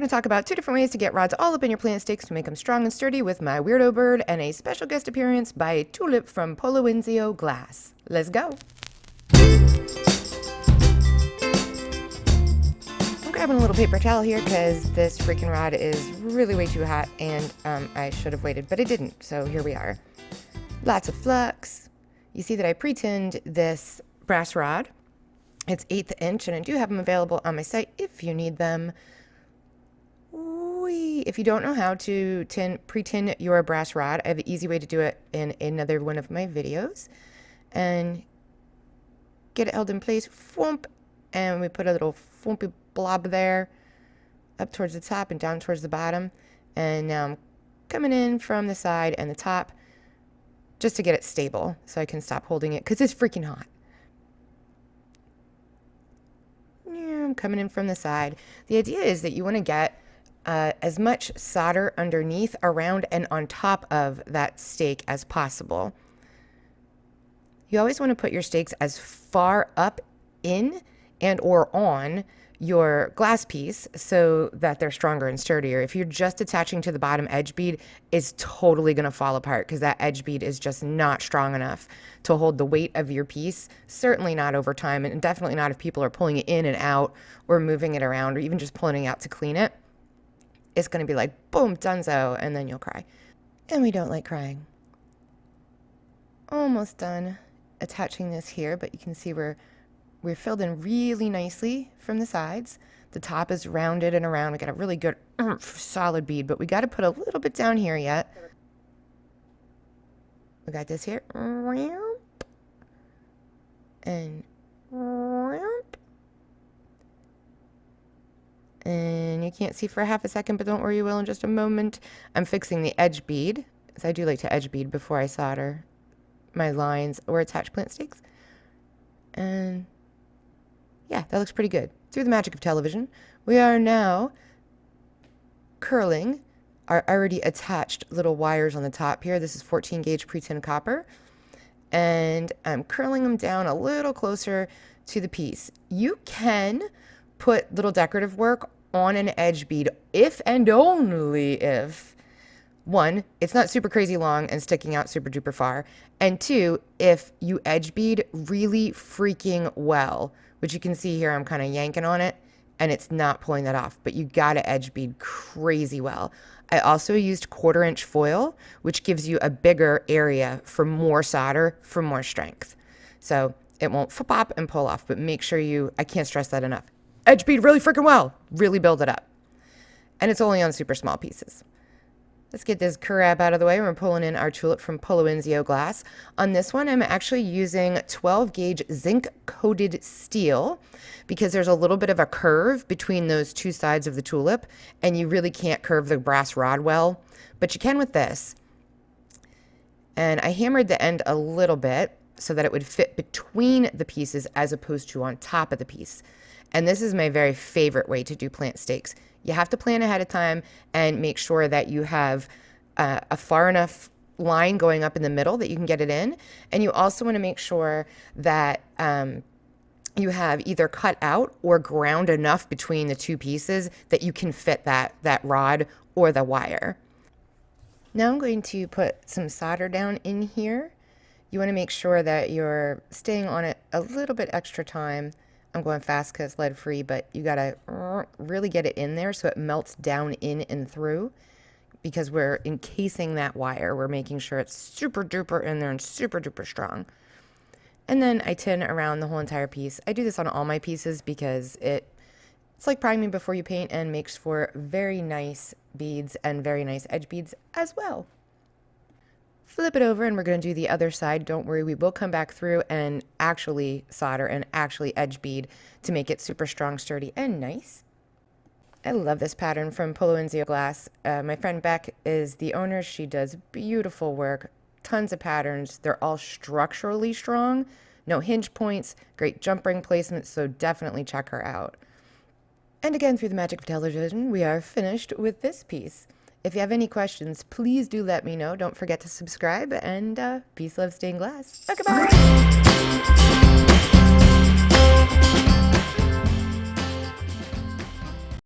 I'm going to talk about 2 different ways to get rods all up in your plant stakes to make them strong and sturdy with my weirdo bird and a special guest appearance by Tulip from Poloenzio Glass. Let's go. I'm grabbing a little paper towel here because this freaking rod is really way too hot and I should have waited, but I didn't. So here we are. Lots of flux. You see that I pre-tinned this brass rod. It's 1/8 inch and I do have them available on my site if you need them. If you don't know how to pre-tin your brass rod, I have an easy way to do it in another one of my videos. And get it held in place, thwomp, and we put a little thwompy blob there, up towards the top and down towards the bottom. And now I'm coming in from the side and the top, just to get it stable, so I can stop holding it, because it's freaking hot. Yeah, I'm coming in from the side. The idea is that you want to get as much solder underneath, around, and on top of that stake as possible. You always want to put your stakes as far up in and or on your glass piece so that they're stronger and sturdier. If you're just attaching to the bottom edge bead, it's totally going to fall apart because that edge bead is just not strong enough to hold the weight of your piece, certainly not over time, and definitely not if people are pulling it in and out or moving it around or even just pulling it out to clean it. It's going to be like, boom, donezo, and then you'll cry. And we don't like crying. Almost done attaching this here, but you can see we're filled in really nicely from the sides. The top is rounded and around. We got a really good solid bead, but we got to put a little bit down here yet. We got this here. And you can't see for half a second, but don't worry, you will in just a moment. I'm fixing the edge bead, because I do like to edge bead before I solder my lines or attach plant stakes. And yeah, that looks pretty good. Through the magic of television, we are now curling our already attached little wires on the top here. This is 14 gauge pre-tin copper. And I'm curling them down a little closer to the piece. You can put little decorative work on an edge bead if and only if, 1, it's not super crazy long and sticking out super duper far, and 2, if you edge bead really freaking well, which you can see here I'm kind of yanking on it and it's not pulling that off, but you gotta edge bead crazy well. I also used 1/4 inch foil, which gives you a bigger area for more solder, for more strength. So it won't pop and pull off, but make sure you, I can't stress that enough, edge bead really freaking well, really build it up. And it's only on super small pieces. Let's get this crap out of the way. We're pulling in our tulip from Poloenzio Glass. On this one, I'm actually using 12 gauge zinc coated steel because there's a little bit of a curve between those two sides of the tulip and you really can't curve the brass rod well, but you can with this. And I hammered the end a little bit so that it would fit between the pieces as opposed to on top of the piece. And this is my very favorite way to do plant stakes. You have to plan ahead of time and make sure that you have a far enough line going up in the middle that you can get it in. And you also want to make sure that you have either cut out or ground enough between the two pieces that you can fit that rod or the wire. Now I'm going to put some solder down in here. You want to make sure that you're staying on it a little bit extra time. I'm going fast because lead free, but you gotta really get it in there so it melts down in and through because we're encasing that wire. We're making sure it's super duper in there and super duper strong. And then I tin around the whole entire piece. I do this on all my pieces because it's like priming before you paint and makes for very nice beads and very nice edge beads as well. Flip it over and we're going to do the other side. Don't worry, we will come back through and actually solder and actually edge bead to make it super strong, sturdy, and nice. I love this pattern from Poloenzio Glass. My friend Beck is the owner. She does beautiful work, tons of patterns. They're all structurally strong, no hinge points, great jump ring placement, so definitely check her out. And again, through the magic of television, we are finished with this piece. If you have any questions, please do let me know. Don't forget to subscribe, and peace, love, stained glass. Okay, bye!